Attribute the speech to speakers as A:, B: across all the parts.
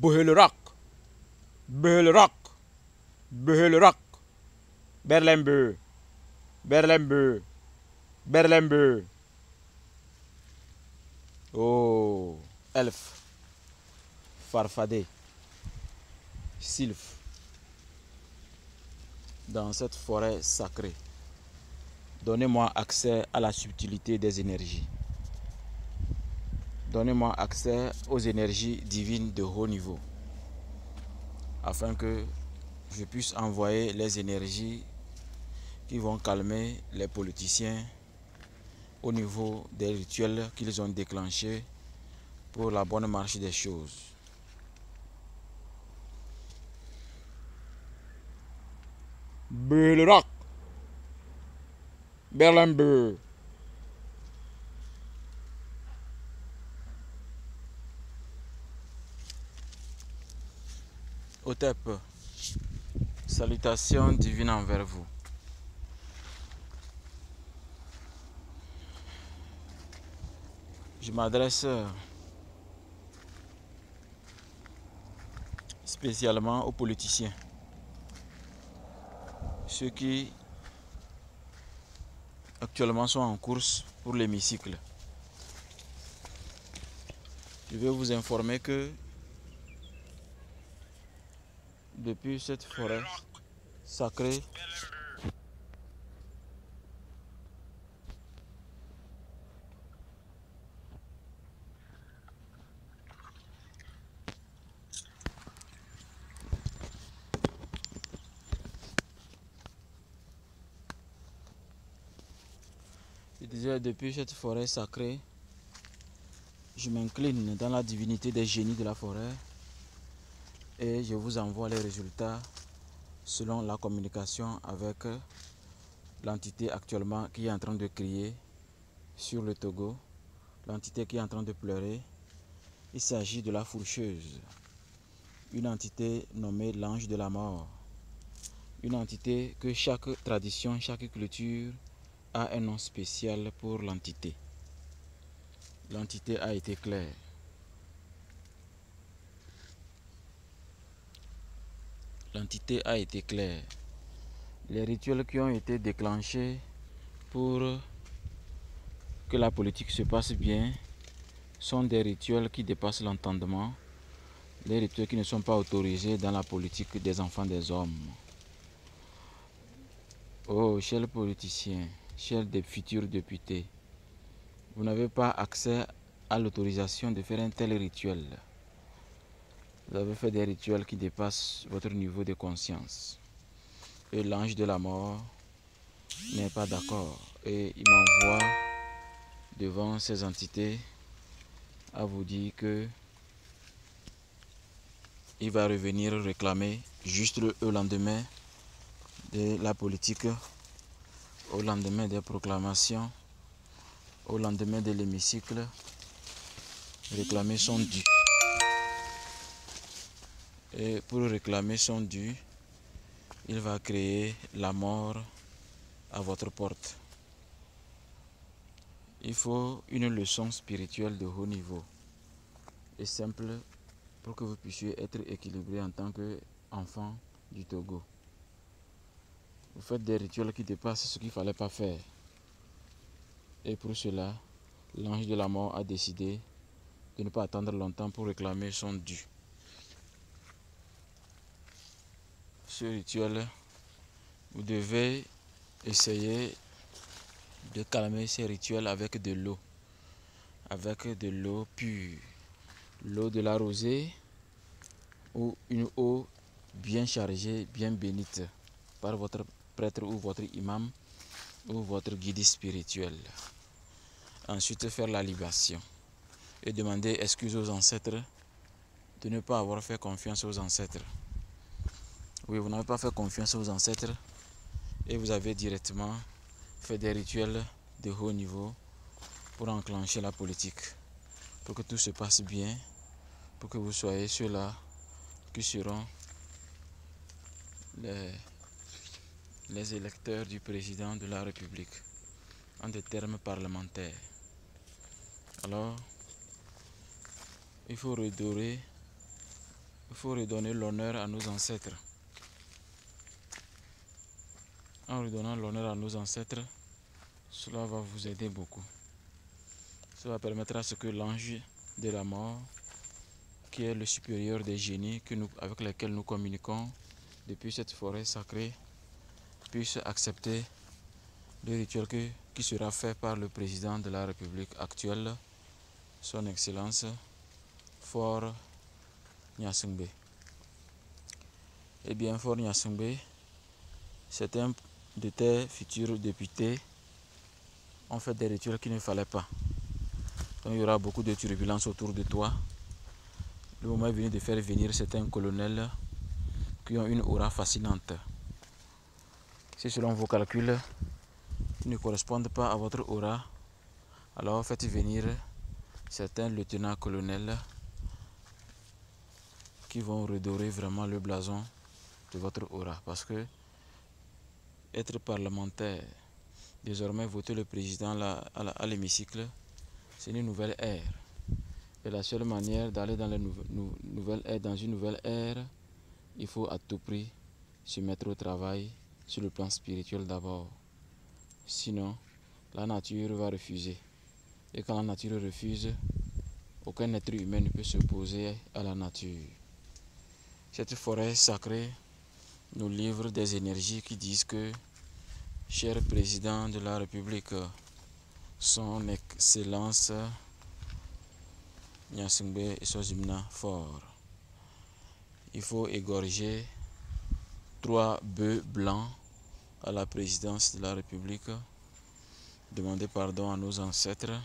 A: Bohelrak, Bohelrak, Bohelrak, Berlembe, Berlembe, Berlembe. Oh, elfe, farfadet, sylphe, dans cette forêt sacrée, donnez-moi accès à la subtilité des énergies. Donnez-moi accès aux énergies divines de haut niveau, afin que je puisse envoyer les énergies qui vont calmer les politiciens au niveau des rituels qu'ils ont déclenchés pour la bonne marche des choses. Belrock, Berlembe. Otep, salutations divines envers vous. Je m'adresse spécialement aux politiciens, ceux qui actuellement sont en course pour l'hémicycle. Je vais vous informer que depuis cette forêt sacrée, je m'incline dans la divinité des génies de la forêt et je vous envoie les résultats selon la communication avec l'entité actuellement qui est en train de crier sur le Togo, l'entité qui est en train de pleurer. Il s'agit de la fourcheuse, une entité nommée l'ange de la mort, une entité que chaque tradition, chaque culture a un nom spécial pour l'entité. L'entité a été claire. L'entité a été claire. Les rituels qui ont été déclenchés pour que la politique se passe bien sont des rituels qui dépassent l'entendement, des rituels qui ne sont pas autorisés dans la politique des enfants des hommes. Oh, chers politiciens, chers futurs députés, vous n'avez pas accès à l'autorisation de faire un tel rituel. Vous avez fait des rituels qui dépassent votre niveau de conscience. Et l'ange de la mort n'est pas d'accord. Et il m'envoie devant ces entités à vous dire que il va revenir réclamer juste le lendemain de la politique, au lendemain des proclamations, au lendemain de l'hémicycle, réclamer son dû. Et pour réclamer son dû, il va créer la mort à votre porte. Il faut une leçon spirituelle de haut niveau et simple pour que vous puissiez être équilibré en tant qu'enfant du Togo. Vous faites des rituels qui dépassent ce qu'il ne fallait pas faire. Et pour cela, l'ange de la mort a décidé de ne pas attendre longtemps pour réclamer son dû. Ce rituel, vous devez essayer de calmer ces rituels avec de l'eau pure, l'eau de la rosée ou une eau bien chargée, bien bénite par votre prêtre ou votre imam ou votre guide spirituel. Ensuite, faire la libation et demander excuse aux ancêtres de ne pas avoir fait confiance aux ancêtres. Oui, vous n'avez pas fait confiance aux ancêtres et vous avez directement fait des rituels de haut niveau pour enclencher la politique, pour que tout se passe bien, pour que vous soyez ceux-là qui seront les électeurs du président de la République en des termes parlementaires. Alors, il faut redorer Il faut redonner l'honneur à nos ancêtres. En redonnant l'honneur à nos ancêtres, cela va vous aider beaucoup. Cela permettra à ce que l'ange de la mort, qui est le supérieur des génies avec lesquels nous communiquons depuis cette forêt sacrée, puisse accepter le rituel qui sera fait par le président de la République actuelle, son Excellence Faure Gnassingbé. Eh bien, Faure Gnassingbé, certains de tes futurs députés ont fait des rituels qu'il ne fallait pas. Donc il y aura beaucoup de turbulences autour de toi. Le moment est venu de faire venir certains colonels qui ont une aura fascinante. Si selon vos calculs, ils ne correspondent pas à votre aura, alors faites venir certains lieutenants-colonels qui vont redorer vraiment le blason de votre aura. Parce que être parlementaire, désormais voter le président à l'hémicycle, c'est une nouvelle ère. Et la seule manière d'aller dans une nouvelle ère, il faut à tout prix se mettre au travail sur le plan spirituel d'abord. Sinon, la nature va refuser. Et quand la nature refuse, aucun être humain ne peut s'opposer à la nature. Cette forêt sacrée nous livre des énergies qui disent que, cher président de la République, son Excellence Gnassingbé Sozimna Faure, il faut égorger 3 bœufs blancs à la présidence de la République, demander pardon à nos ancêtres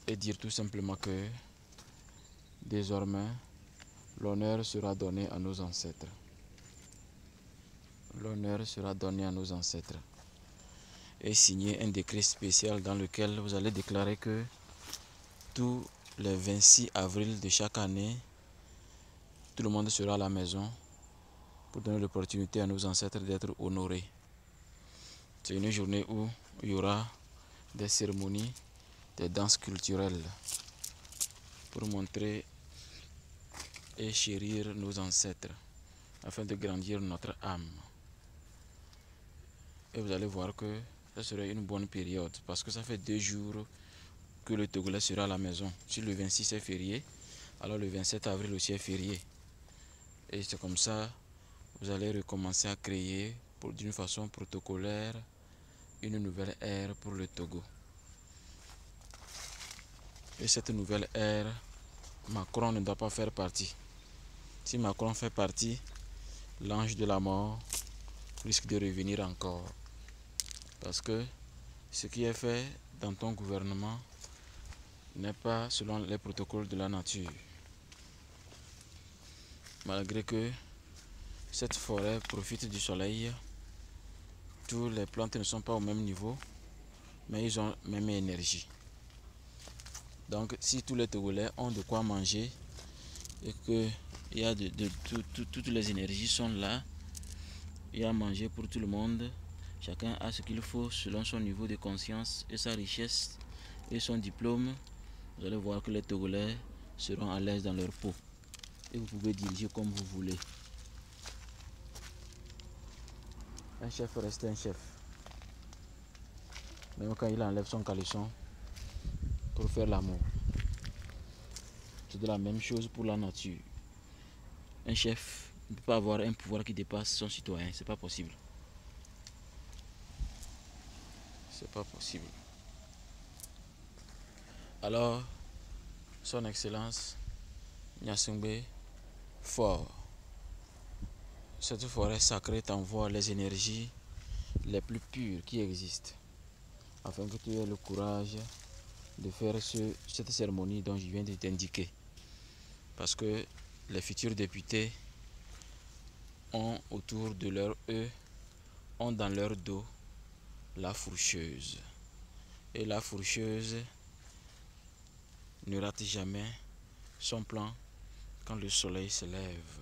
A: et dire tout simplement que désormais l'honneur sera donné à nos ancêtres. L'honneur sera donné à nos ancêtres. Et signer un décret spécial dans lequel vous allez déclarer que tous les 26 avril de chaque année, tout le monde sera à la maison pour donner l'opportunité à nos ancêtres d'être honorés. C'est une journée où il y aura des cérémonies, des danses culturelles pour montrer et chérir nos ancêtres afin de grandir notre âme. Et vous allez voir que ça serait une bonne période parce que ça fait 2 jours que le Togolais sera à la maison. Si le 26 est férié, alors le 27 avril aussi est férié. Et c'est comme ça, vous allez recommencer à créer d'une façon protocolaire une nouvelle ère pour le Togo. Et cette nouvelle ère, Macron ne doit pas faire partie. Si Macron fait partie, l'ange de la mort risque de revenir encore. Parce que ce qui est fait dans ton gouvernement n'est pas selon les protocoles de la nature. Malgré que cette forêt profite du soleil, toutes les plantes ne sont pas au même niveau, mais ils ont la même énergie. Donc si tous les Togolais ont de quoi manger et que toutes les énergies sont là, il y a à manger pour tout le monde, chacun a ce qu'il faut selon son niveau de conscience et sa richesse et son diplôme, vous allez voir que les Togolais seront à l'aise dans leur peau. Et vous pouvez diriger comme vous voulez. Un chef reste un chef. Même quand il enlève son caleçon pour faire l'amour. C'est de la même chose pour la nature. Un chef ne peut pas avoir un pouvoir qui dépasse son citoyen. C'est pas possible. C'est pas possible. Alors, son Excellence Gnassingbé Faure, cette forêt sacrée t'envoie les énergies les plus pures qui existent, afin que tu aies le courage de faire cette cérémonie dont je viens de t'indiquer. Parce que les futurs députés ont autour de ont dans leur dos la fourcheuse. Et la fourcheuse ne rate jamais son plan quand le soleil se lève.